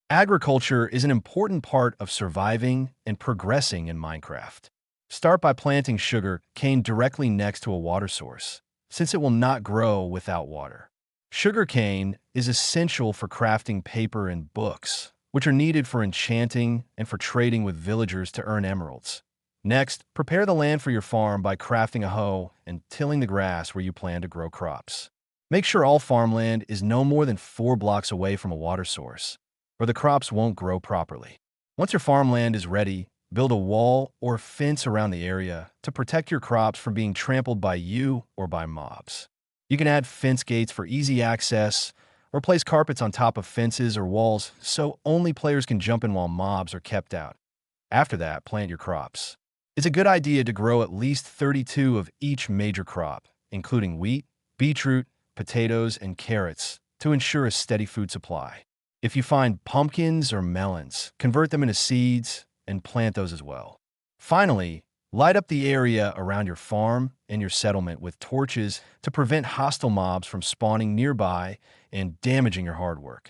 Agriculture is an important part of surviving and progressing in Minecraft. Start by planting sugar cane directly next to a water source, since it will not grow without water. Sugar cane is essential for crafting paper and books, which are needed for enchanting and for trading with villagers to earn emeralds. Next, prepare the land for your farm by crafting a hoe and tilling the grass where you plan to grow crops. Make sure all farmland is no more than 4 blocks away from a water source, or the crops won't grow properly. Once your farmland is ready, build a wall or fence around the area to protect your crops from being trampled by you or by mobs. You can add fence gates for easy access, or place carpets on top of fences or walls so only players can jump in while mobs are kept out. After that, plant your crops. It's a good idea to grow at least 32 of each major crop, including wheat, beetroot, potatoes, and carrots, to ensure a steady food supply. If you find pumpkins or melons, convert them into seeds and plant those as well. Finally, light up the area around your farm and your settlement with torches to prevent hostile mobs from spawning nearby and damaging your hard work.